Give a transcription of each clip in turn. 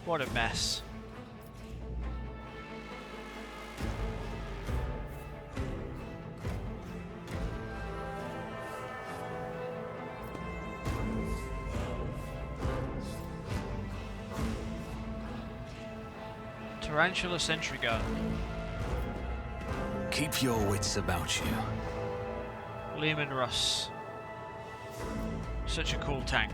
What a mess. Tarantula sentry gun. Keep your wits about you. Lehman Russ. Such a cool tank.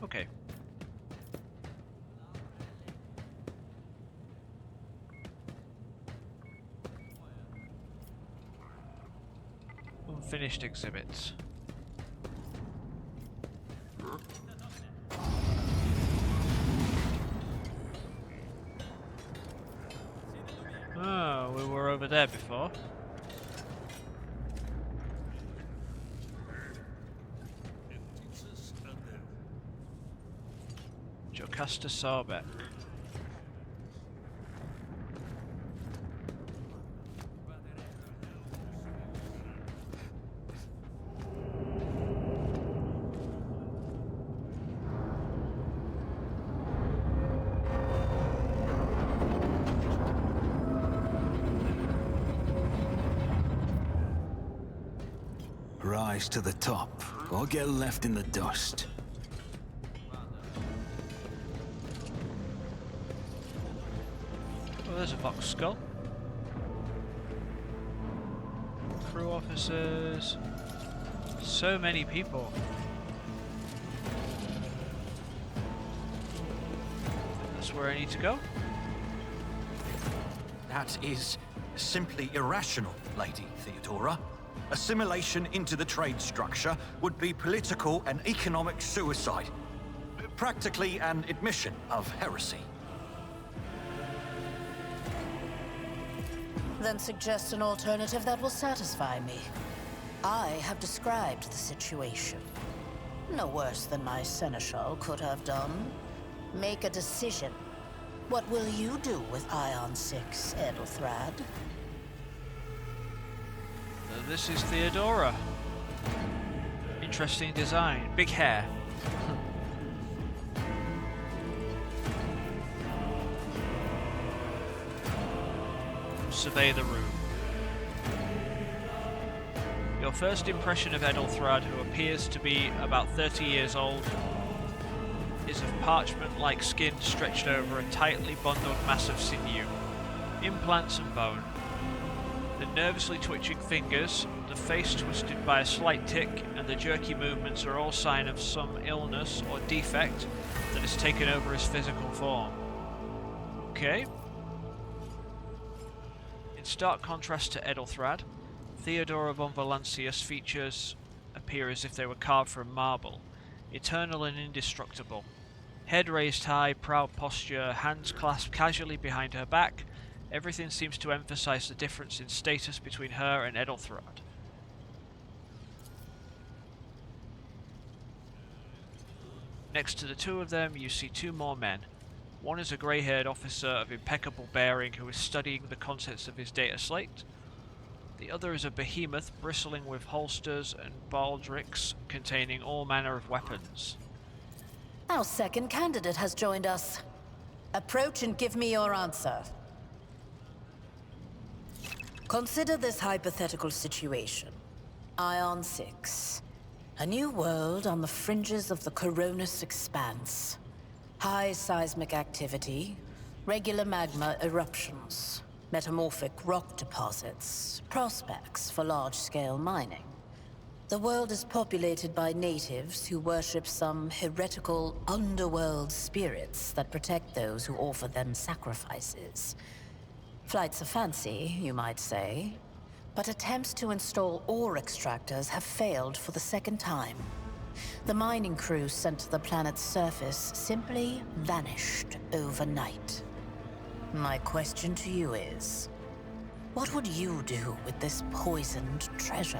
Okay. Unfinished exhibits. Oh, we were over there before. Jocasta Sarbeck. Rise to the top, or get left in the dust. Oh, there's a box skull. Crew officers. So many people. That's where I need to go. That is simply irrational, Lady Theodora. Assimilation into the trade structure would be political and economic suicide. Practically an admission of heresy. Then suggest an alternative that will satisfy me. I have described the situation. No worse than my seneschal could have done. Make a decision. What will you do with Ion 6, Edelthrad? This is Theodora. Interesting design. Big hair. Survey the room. Your first impression of Edelthrad, who appears to be about 30 years old, is of parchment-like skin stretched over a tightly bundled mass of sinew, implants and bone. The nervously twitching fingers, the face twisted by a slight tic, and the jerky movements are all sign of some illness or defect that has taken over his physical form. Okay. In stark contrast to Edelthrad, Theodora von Valancius features appear as if they were carved from marble, eternal and indestructible. Head raised high, proud posture, hands clasped casually behind her back. Everything seems to emphasize the difference in status between her and Edelthrad. Next to the two of them, you see two more men. One is a grey-haired officer of impeccable bearing who is studying the contents of his data slate. The other is a behemoth bristling with holsters and baldricks containing all manner of weapons. Our second candidate has joined us. Approach and give me your answer. Consider this hypothetical situation. Ion 6. A new world on the fringes of the Coronis expanse. High seismic activity, regular magma eruptions, metamorphic rock deposits, prospects for large-scale mining. The world is populated by natives who worship some heretical underworld spirits that protect those who offer them sacrifices. Flights of fancy, you might say, but attempts to install ore extractors have failed for the second time. The mining crew sent to the planet's surface simply vanished overnight. My question to you is, what would you do with this poisoned treasure?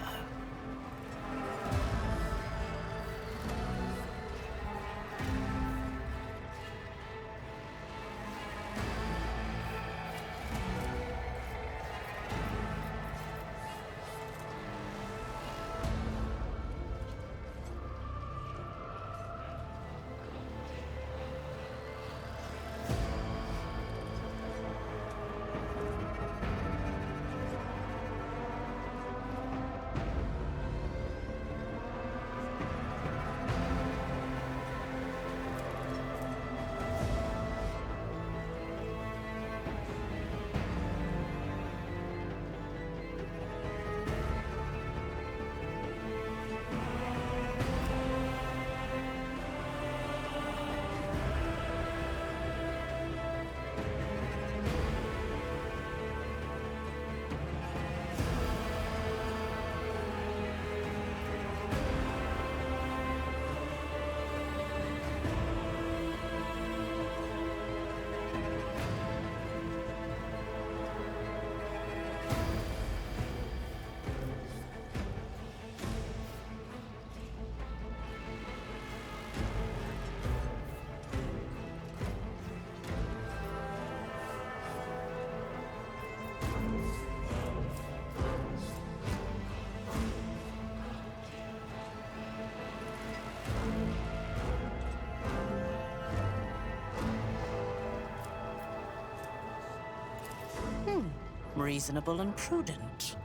reasonable and prudent.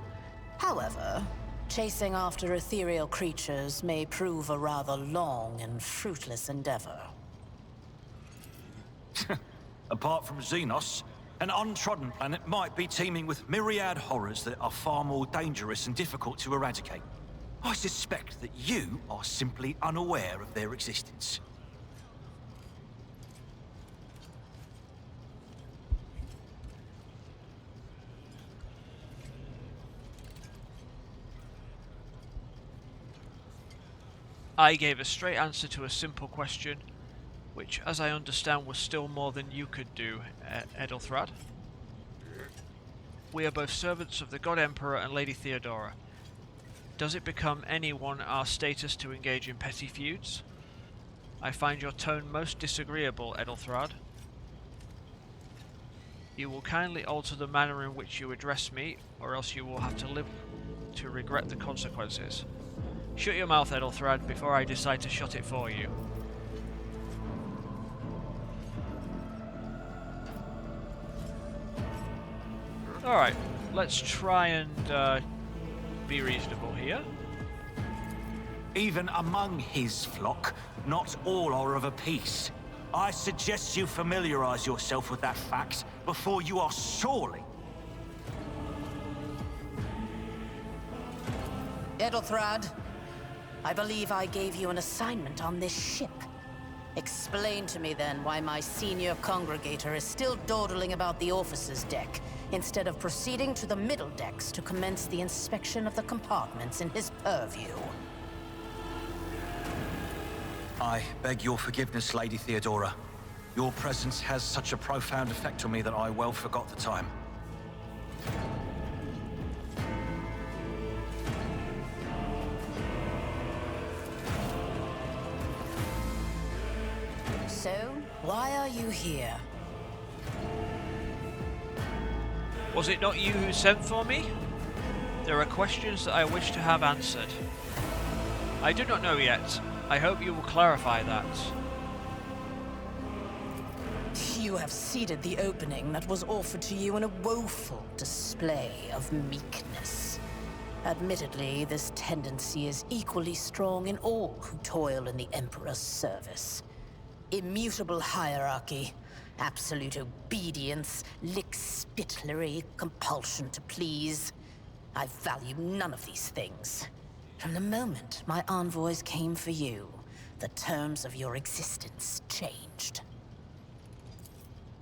However, chasing after ethereal creatures may prove a rather long and fruitless endeavor. Apart from Xenos, an untrodden planet might be teeming with myriad horrors that are far more dangerous and difficult to eradicate. I suspect that you are simply unaware of their existence. I gave a straight answer to a simple question, which, as I understand, was still more than you could do, Edelthrad. We are both servants of the God Emperor and Lady Theodora. Does it become anyone our status to engage in petty feuds? I find your tone most disagreeable, Edelthrad. You will kindly alter the manner in which you address me, or else you will have to live to regret the consequences. Shut your mouth, Edelthrad, before I decide to shut it for you. Alright, let's try and be reasonable here. Even among his flock, not all are of a piece. I suggest you familiarize yourself with that fact before you are sorely... Edelthrad, I believe I gave you an assignment on this ship. Explain to me then why my senior congregator is still dawdling about the officers' deck, instead of proceeding to the middle decks to commence the inspection of the compartments in his purview. I beg your forgiveness, Lady Theodora. Your presence has such a profound effect on me that I well forgot the time. So, why are you here? Was it not you who sent for me? There are questions that I wish to have answered. I do not know yet. I hope you will clarify that. You have ceded the opening that was offered to you in a woeful display of meekness. Admittedly, this tendency is equally strong in all who toil in the Emperor's service. Immutable hierarchy, absolute obedience, lickspittlery, compulsion to please. I value none of these things. From the moment my envoys came for you, the terms of your existence changed.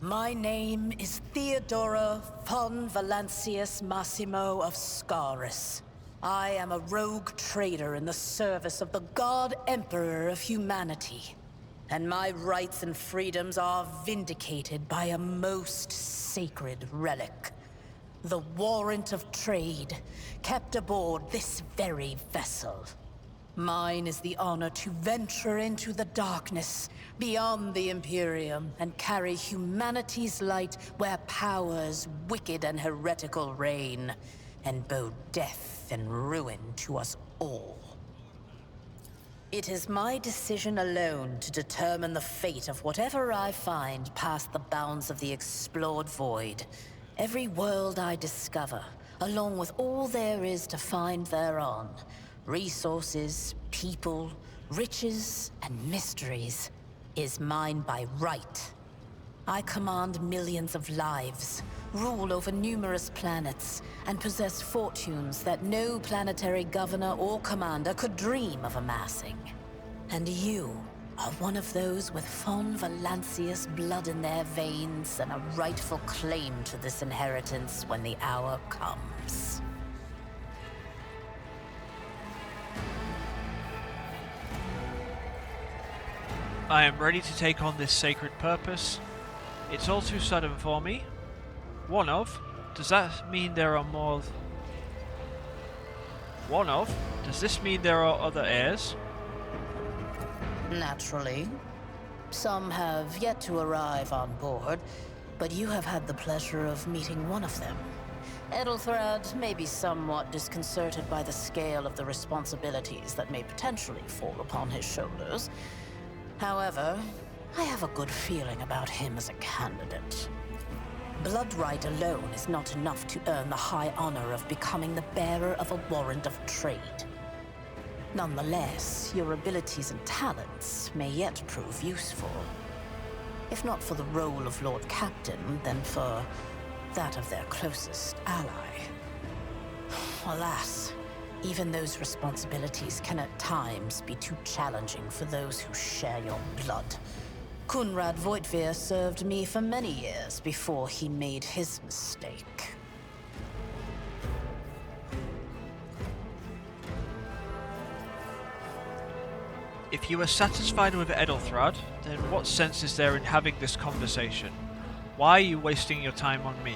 My name is Theodora von Valancius Massimo of Scaris. I am a rogue trader in the service of the God Emperor of humanity. And my rights and freedoms are vindicated by a most sacred relic. The warrant of trade, kept aboard this very vessel. Mine is the honor to venture into the darkness, beyond the Imperium, and carry humanity's light where powers wicked and heretical reign, and bow death and ruin to us all. It is my decision alone to determine the fate of whatever I find past the bounds of the explored void. Every world I discover, along with all there is to find thereon, resources, people, riches, and mysteries, is mine by right. I command millions of lives, rule over numerous planets, and possess fortunes that no planetary governor or commander could dream of amassing. And you are one of those with von Valancius blood in their veins and a rightful claim to this inheritance when the hour comes. I am ready to take on this sacred purpose. It's all too sudden for me. One of? Does that mean there are more? One of? Does this mean there are other heirs? Naturally. Some have yet to arrive on board, but you have had the pleasure of meeting one of them. Edelthrad may be somewhat disconcerted by the scale of the responsibilities that may potentially fall upon his shoulders. However, I have a good feeling about him as a candidate. Blood right alone is not enough to earn the high honor of becoming the bearer of a warrant of trade. Nonetheless, your abilities and talents may yet prove useful. If not for the role of Lord Captain, then for that of their closest ally. Alas, even those responsibilities can at times be too challenging for those who share your blood. Kunrad Voitvir served me for many years before he made his mistake. If you are satisfied with Edelthrad, then what sense is there in having this conversation? Why are you wasting your time on me?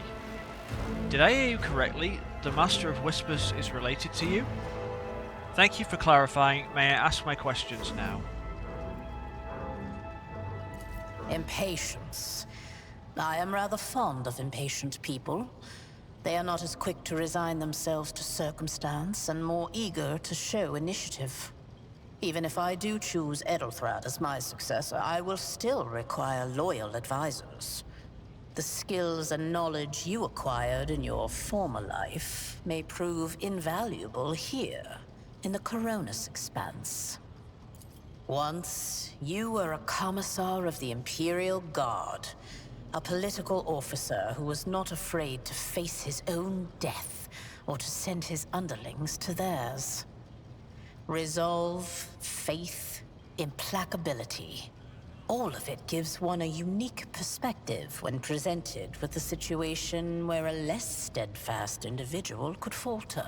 Did I hear you correctly? The Master of Whispers is related to you? Thank you for clarifying. May I ask my questions now? Impatience. I am rather fond of impatient people. They are not as quick to resign themselves to circumstance and more eager to show initiative. Even if I do choose Edelthrad as my successor, I will still require loyal advisors. The skills and knowledge you acquired in your former life may prove invaluable here, in the Coronis Expanse. Once, you were a commissar of the Imperial Guard, a political officer who was not afraid to face his own death or to send his underlings to theirs. Resolve, faith, implacability. All of it gives one a unique perspective when presented with a situation where a less steadfast individual could falter.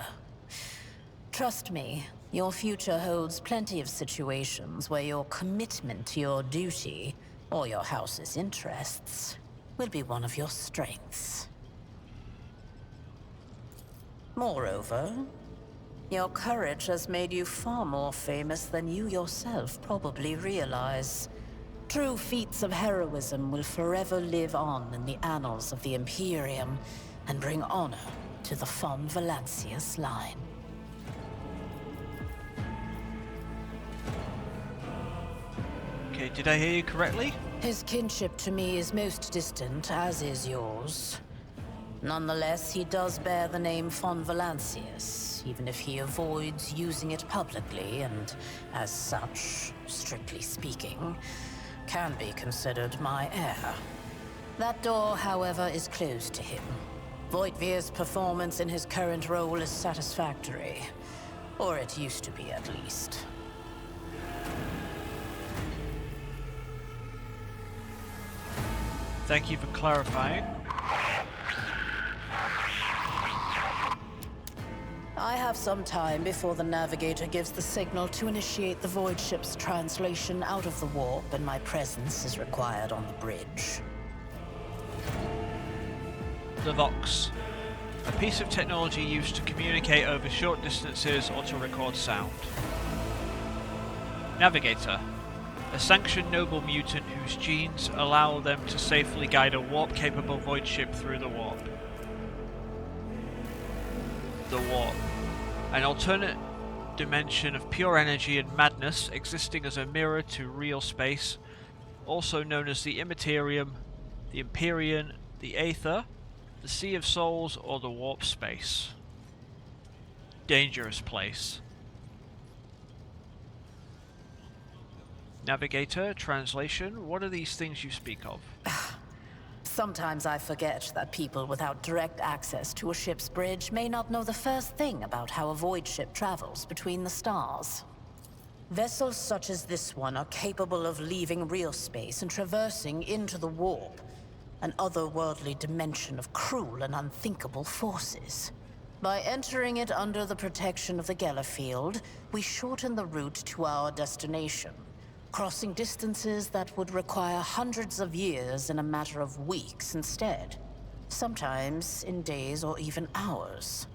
Trust me, your future holds plenty of situations where your commitment to your duty, or your house's interests, will be one of your strengths. Moreover, your courage has made you far more famous than you yourself probably realize. True feats of heroism will forever live on in the annals of the Imperium and bring honor to the von Valancius line. Okay, did I hear you correctly? His kinship to me is most distant, as is yours. Nonetheless, he does bear the name von Valancius, even if he avoids using it publicly and, as such, strictly speaking, can be considered my heir. That door, however, is closed to him. Voitvir's performance in his current role is satisfactory. Or it used to be, at least. Thank you for clarifying. I have some time before the Navigator gives the signal to initiate the Void ship's translation out of the warp, and my presence is required on the bridge. The Vox. A piece of technology used to communicate over short distances or to record sound. Navigator. A sanctioned noble mutant whose genes allow them to safely guide a warp-capable void ship through the warp. The Warp. An alternate dimension of pure energy and madness existing as a mirror to real space, also known as the Immaterium, the Empyrean, the Aether, the Sea of Souls, or the Warp Space. Dangerous place. Navigator, translation, what are these things you speak of? Sometimes I forget that people without direct access to a ship's bridge may not know the first thing about how a void ship travels between the stars. Vessels such as this one are capable of leaving real space and traversing into the warp, an otherworldly dimension of cruel and unthinkable forces. By entering it under the protection of the Gellerfield, we shorten the route to our destination, crossing distances that would require hundreds of years in a matter of weeks instead. Sometimes in days or even hours.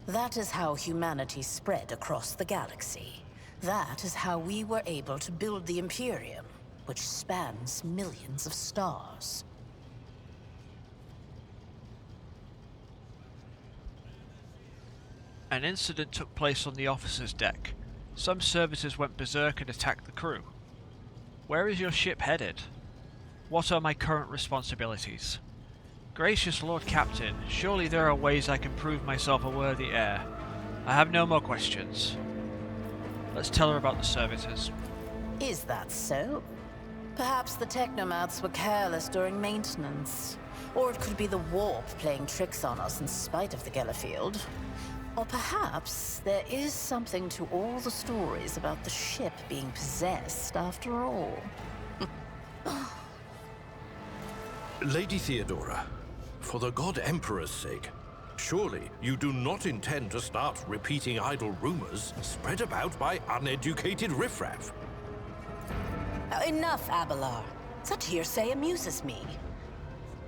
That is how humanity spread across the galaxy. That is how we were able to build the Imperium, which spans millions of stars. An incident took place on the officer's deck. Some servitors went berserk and attacked the crew. Where is your ship headed? What are my current responsibilities? Gracious Lord Captain, surely there are ways I can prove myself a worthy heir. I have no more questions. Let's tell her about the servitors. Is that so? Perhaps the technomats were careless during maintenance. Or it could be the warp playing tricks on us in spite of the Gellerfield. Or perhaps there is something to all the stories about the ship being possessed after all. Lady Theodora, for the God Emperor's sake, surely you do not intend to start repeating idle rumors spread about by uneducated riffraff. Enough, Abelard. Such hearsay amuses me.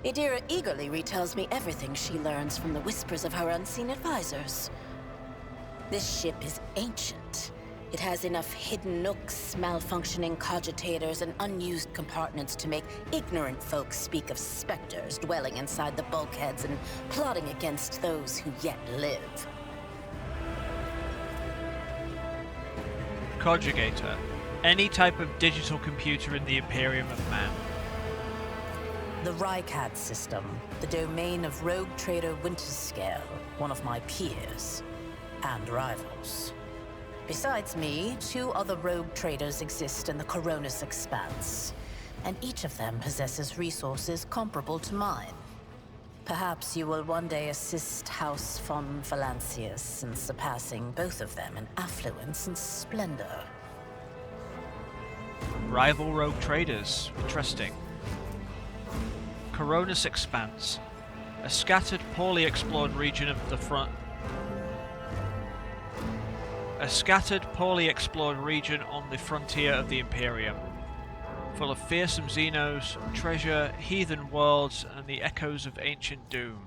Idira eagerly retells me everything she learns from the whispers of her unseen advisors. This ship is ancient. It has enough hidden nooks, malfunctioning cogitators, and unused compartments to make ignorant folks speak of specters dwelling inside the bulkheads and plotting against those who yet live. Conjugator. Any type of digital computer in the Imperium of Man. The Rycad system, the domain of rogue trader Winterscale, one of my peers and rivals. Besides me, 2 other rogue traders exist in the Coronis Expanse, and each of them possesses resources comparable to mine. Perhaps you will one day assist House von Valancius in surpassing both of them in affluence and splendor. Rival rogue traders. Interesting. Coronis Expanse. A scattered, poorly explored region of the front. A scattered, poorly explored region on the frontier of the Imperium. Full of fearsome Xenos, treasure, heathen worlds, and the echoes of ancient doom.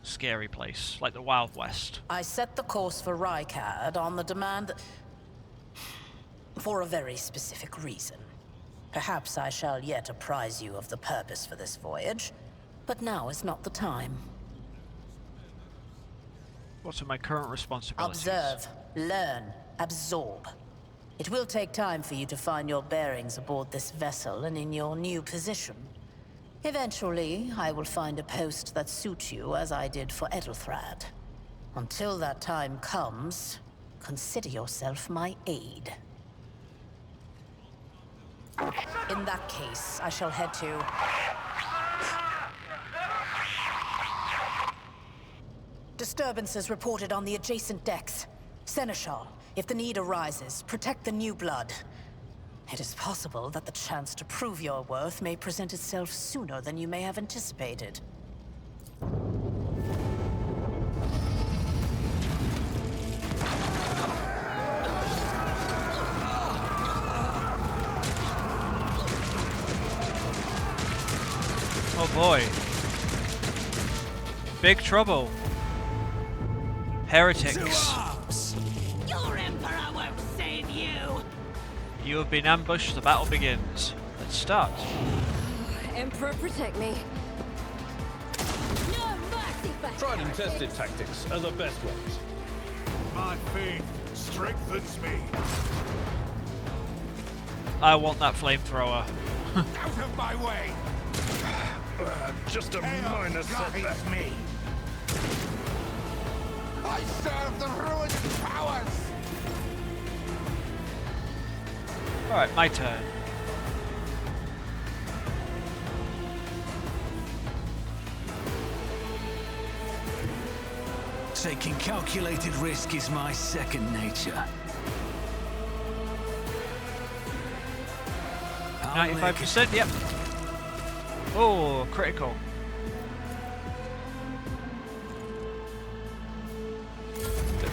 Scary place, like the Wild West. I set the course for Rycad on the demand for a very specific reason. Perhaps I shall yet apprise you of the purpose for this voyage, but now is not the time. What are my current responsibilities? Observe, learn, absorb. It will take time for you to find your bearings aboard this vessel and in your new position. Eventually, I will find a post that suits you as I did for Edelthrad. Until that time comes, consider yourself my aide. In that case, I shall head to... Disturbances reported on the adjacent decks. Seneschal, if the need arises, protect the new blood. It is possible that the chance to prove your worth may present itself sooner than you may have anticipated. Oh boy. Big trouble. Heretics. Your Emperor won't save you! You have been ambushed, the battle begins. Let's start. Emperor, protect me. No mercy for Tried and tested tactics are the best ones. My faith strengthens me. I want that flamethrower. Out of my way! Just a Chaos minor setback. drives me. I serve the ruined powers! Alright, my turn. Taking calculated risk is my second nature. I'll make 95%, yep. Oh, critical.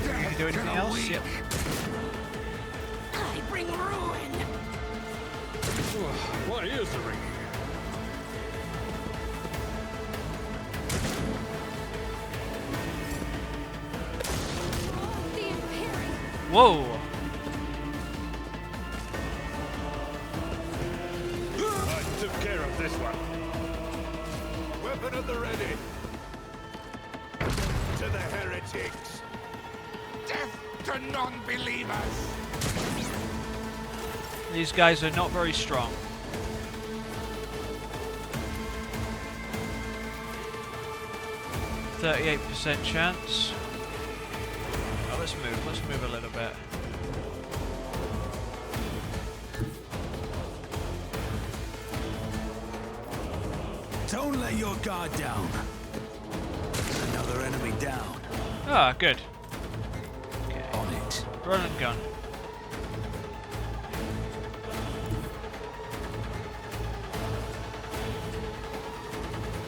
Can you do anything else? Yep. I bring ruin! Why is the ring? The Imperium! Whoa! I took care of this one. Weapon at the ready. To the heretics. Death to non-believers. These guys are not very strong. 38% chance. Oh, let's move a little bit. Don't let your guard down. Another enemy down. Ah, good. Okay. On it. Run and gun.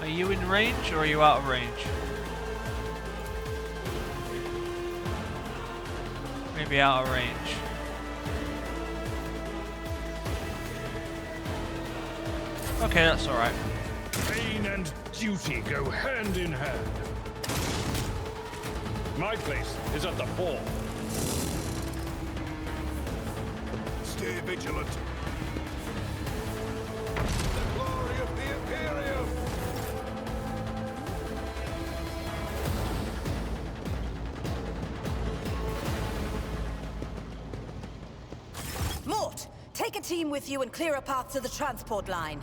Are you in range or are you out of range? Maybe out of range. Okay, that's alright. Pain and duty go hand in hand. My place is at the fore. Stay vigilant. The glory of the Imperium! Mort, take a team with you and clear a path to the transport line.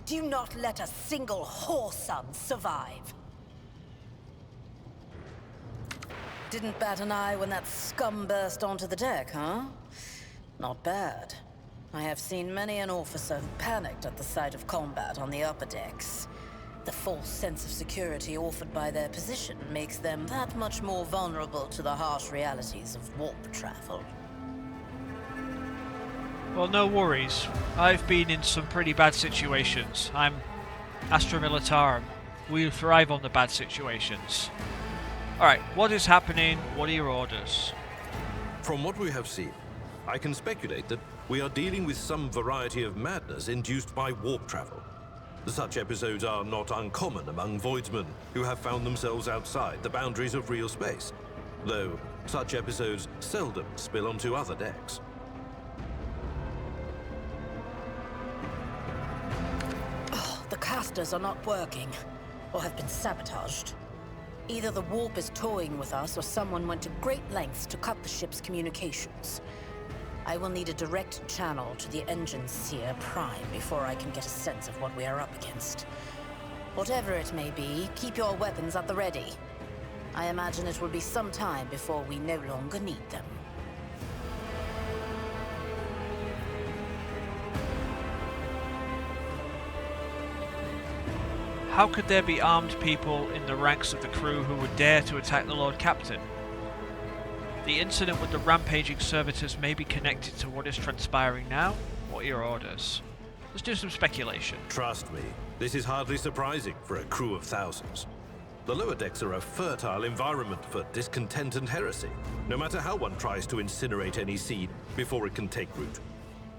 Do not let a single whoreson survive. Didn't bat an eye when that scum burst onto the deck, huh? Not bad. I have seen many an officer who panicked at the sight of combat on the upper decks. The false sense of security offered by their position makes them that much more vulnerable to the harsh realities of warp travel. Well, no worries. I've been in some pretty bad situations. I'm Astra Militarum. We thrive on the bad situations. Alright, what is happening? What are your orders? From what we have seen, I can speculate that we are dealing with some variety of madness induced by warp travel. Such episodes are not uncommon among voidsmen who have found themselves outside the boundaries of real space, though such episodes seldom spill onto other decks. The casters are not working, or have been sabotaged. Either the warp is toying with us, or someone went to great lengths to cut the ship's communications. I will need a direct channel to the engine seer prime before I can get a sense of what we are up against. Whatever it may be, keep your weapons at the ready. I imagine it will be some time before we no longer need them. How could there be armed people in the ranks of the crew who would dare to attack the Lord Captain? The incident with the rampaging servitors may be connected to what is transpiring now. What are your orders? Let's do some speculation. Trust me, this is hardly surprising for a crew of thousands. The lower decks are a fertile environment for discontent and heresy, no matter how one tries to incinerate any seed before it can take root.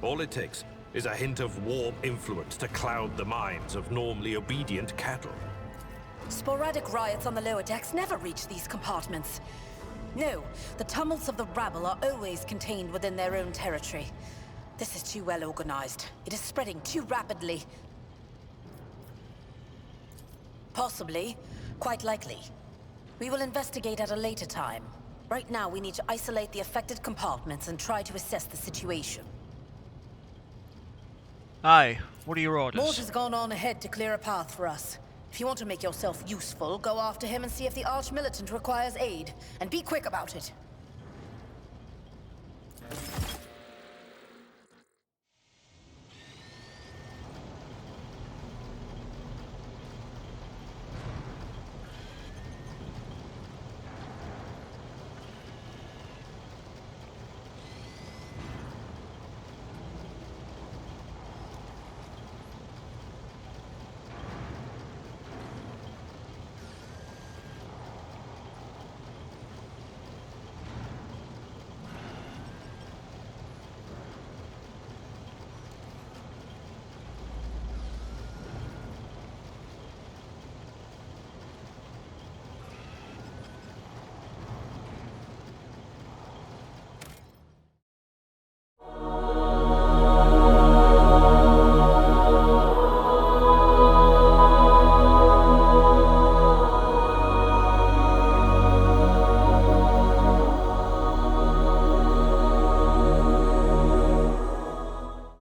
All it takes is a hint of warp influence to cloud the minds of normally obedient cattle. Sporadic riots on the lower decks never reach these compartments. No, the tumults of the rabble are always contained within their own territory. This is too well organized. It is spreading too rapidly. Possibly. Quite likely. We will investigate at a later time. Right now, we need to isolate the affected compartments and try to assess the situation. Aye, what are your orders? Mort has gone on ahead to clear a path for us. If you want to make yourself useful, go after him and see if the Arch-Militant requires aid. And be quick about it.